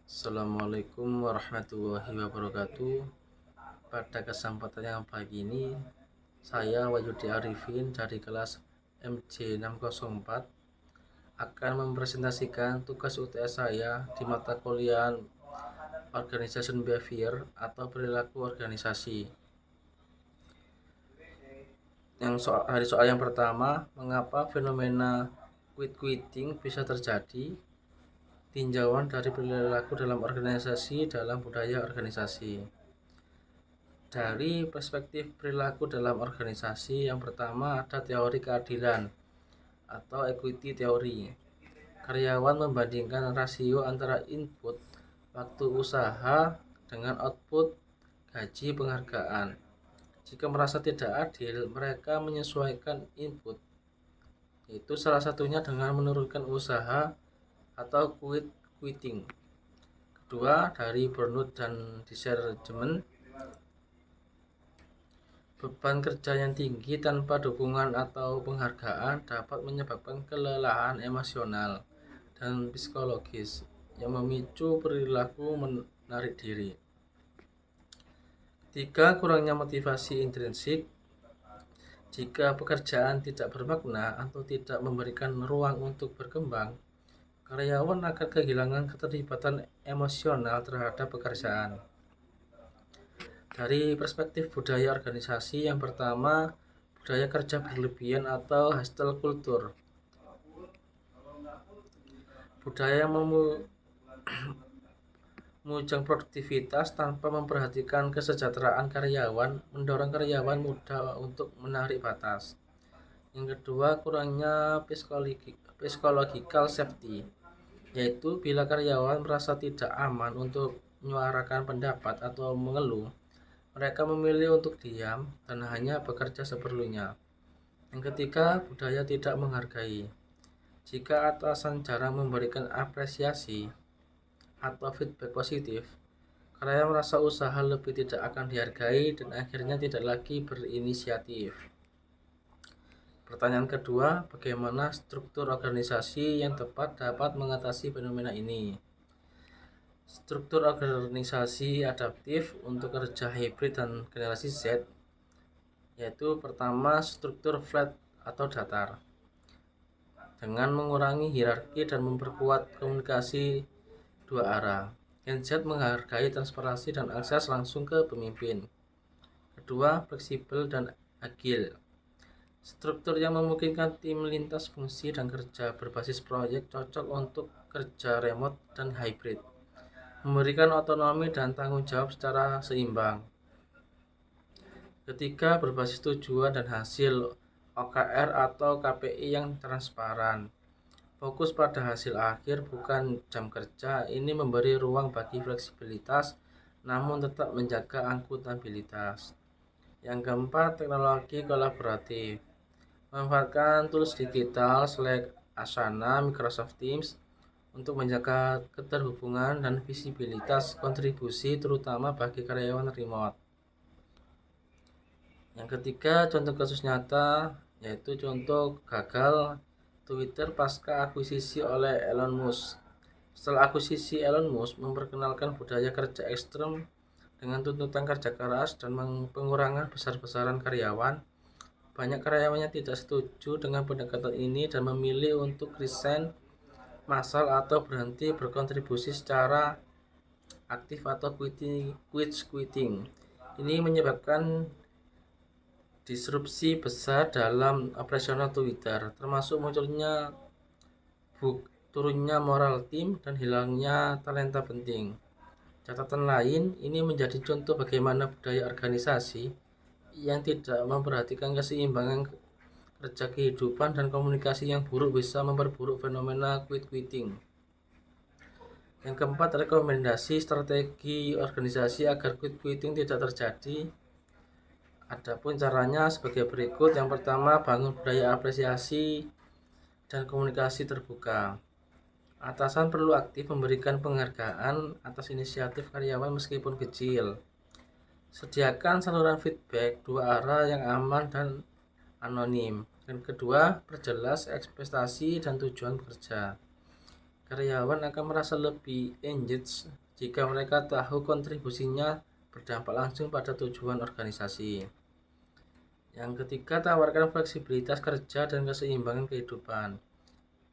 Assalamualaikum warahmatullahi wabarakatuh. Pada kesempatan yang pagi ini, saya Wahyudi Arifin dari kelas MC604 akan mempresentasikan tugas UTS saya di mata kuliah Organization Behavior atau perilaku organisasi. Soal yang pertama, mengapa fenomena quitting bisa terjadi? Tinjauan dari perilaku dalam organisasi dalam budaya organisasi. Dari perspektif perilaku dalam organisasi, yang pertama ada teori keadilan atau equity theory. Karyawan membandingkan rasio antara input waktu usaha dengan output gaji penghargaan. Jika merasa tidak adil, mereka menyesuaikan input, yaitu salah satunya dengan menurunkan usaha atau quitting. Kedua, dari burnout dan discouragement. Beban kerja yang tinggi tanpa dukungan atau penghargaan dapat menyebabkan kelelahan emosional dan psikologis yang memicu perilaku menarik diri. Tiga, kurangnya motivasi intrinsik. Jika pekerjaan tidak bermakna atau tidak memberikan ruang untuk berkembang, karyawan akan kehilangan keterlibatan emosional terhadap pekerjaan. Dari perspektif budaya organisasi, yang pertama, budaya kerja berlebihan atau hustle culture. Budaya memujang produktivitas tanpa memperhatikan kesejahteraan karyawan mendorong karyawan mudah untuk menarik batas. Yang kedua, kurangnya psychological safety, yaitu bila karyawan merasa tidak aman untuk menyuarakan pendapat atau mengeluh, mereka memilih untuk diam dan hanya bekerja seperlunya. Yang ketiga, budaya tidak menghargai. Jika atasan jarang memberikan apresiasi atau feedback positif, karyawan merasa usaha lebih tidak akan dihargai dan akhirnya tidak lagi berinisiatif. Pertanyaan kedua, bagaimana struktur organisasi yang tepat dapat mengatasi fenomena ini? Struktur organisasi adaptif untuk kerja hybrid dan generasi Z, yaitu pertama, struktur flat atau datar dengan mengurangi hierarki dan memperkuat komunikasi dua arah. Gen Z menghargai transparansi dan akses langsung ke pemimpin. Kedua, fleksibel dan agil. Struktur yang memungkinkan tim lintas fungsi dan kerja berbasis proyek cocok untuk kerja remote dan hybrid, memberikan otonomi dan tanggung jawab secara seimbang. Ketiga, berbasis tujuan dan hasil OKR atau KPI yang transparan. Fokus pada hasil akhir bukan jam kerja. Ini memberi ruang bagi fleksibilitas namun tetap menjaga akuntabilitas. Yang keempat, teknologi kolaboratif. Memanfaatkan tools digital Slack, Asana, Microsoft Teams untuk menjaga keterhubungan dan visibilitas kontribusi terutama bagi karyawan remote. Yang ketiga, contoh kasus nyata, yaitu contoh gagal Twitter pasca akuisisi oleh Elon Musk. Setelah akuisisi, Elon Musk memperkenalkan budaya kerja ekstrem dengan tuntutan kerja keras dan pengurangan besar-besaran karyawan. Banyak karyawannya tidak setuju dengan pendekatan ini dan memilih untuk resign massal atau berhenti berkontribusi secara aktif atau quitting. Ini menyebabkan disrupsi besar dalam operasional Twitter, termasuk munculnya turunnya moral tim dan hilangnya talenta penting. Catatan lain, ini menjadi contoh bagaimana budaya organisasi yang tidak memperhatikan keseimbangan kerja kehidupan dan komunikasi yang buruk bisa memperburuk fenomena quitting. Yang keempat, rekomendasi strategi organisasi agar quitting tidak terjadi. Adapun caranya sebagai berikut. Yang pertama, bangun budaya apresiasi dan komunikasi terbuka. Atasan perlu aktif memberikan penghargaan atas inisiatif karyawan meskipun kecil. Sediakan saluran feedback dua arah yang aman dan anonim. Dan kedua, perjelas ekspektasi dan tujuan kerja. Karyawan akan merasa lebih engaged jika mereka tahu kontribusinya berdampak langsung pada tujuan organisasi. Yang ketiga, tawarkan fleksibilitas kerja dan keseimbangan kehidupan.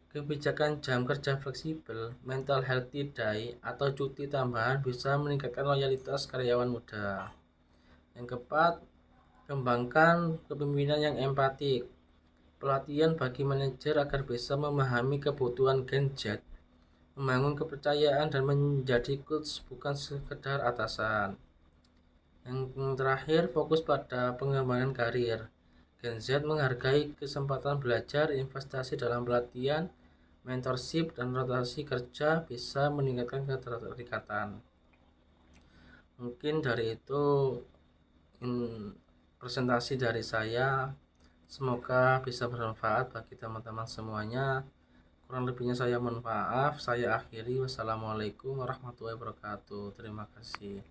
Kebijakan jam kerja fleksibel, mental healthy day, atau cuti tambahan bisa meningkatkan loyalitas karyawan muda. Yang keempat, kembangkan kepemimpinan yang empatik. Pelatihan bagi manajer agar bisa memahami kebutuhan Gen Z, membangun kepercayaan dan menjadi coach bukan sekedar atasan. Yang terakhir, fokus pada pengembangan karir. Gen Z menghargai kesempatan belajar, investasi dalam pelatihan, mentorship, dan rotasi kerja bisa meningkatkan keterikatan. Mungkin dari itu presentasi dari saya. Semoga bisa bermanfaat bagi teman-teman semuanya. Kurang lebihnya saya mohon maaf. Saya akhiri. Wassalamualaikum warahmatullahi wabarakatuh. Terima kasih.